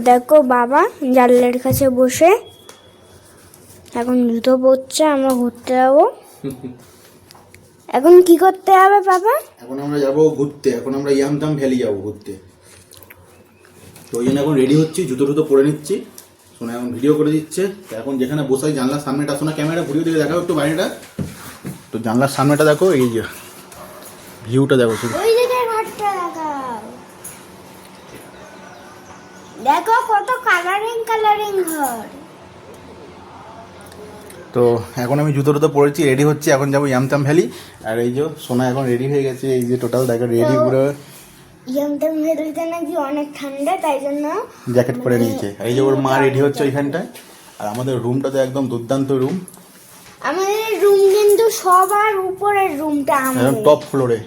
দেখো বাবা জানলার কাছে বসে এখন জুতো পরছে, আমরা ঘুরতে যাবো। এখন কি করতে হবে বাবা? এখন আমরা যাবো ঘুরতে, এখন আমরা ইয়ামতাম ভ্যালি যাবো ঘুরতে। তো ওই জন্য এখন রেডি হচ্ছি, জুতো টুতো পরে নিচ্ছি। সোনা এখন ভিডিও করে দিচ্ছে। তো এখন যেখানে বসাই জানলার সামনেটা, সোনা ক্যামেরা ঘুরিয়ে দিকে দেখাও একটু বাইরেটা। তো জানলার সামনেটা দেখো, এই যে ভিউটা দেখো শুধু। ওই দিকে ঘরটা দেখাও, দেখো কত কালারিং কালারিং ঘর। তো এখন আমি জুতো টুতো পরেছি, রেডি হচ্ছি, এখন যাবো ইয়ামতাম ভ্যালি। আর এই যে সোনা এখন রেডি হয়ে গেছে, এই যে টোটাল দেখো রেডি পুরো। ইয়ামতাম ভ্যালিতে নাকি অনেক ঠান্ডা, তাই জন্য জ্যাকেট পরে নিয়েছে। এই যে ওর মা রেডি হচ্ছে ওইখানটায়। আর আমাদের রুমটা তো একদম দুর্দান্ত রুম। আমাদের রুম কিন্তু সবার উপরের রুমটা আমাদের, টপ ফ্লোরে।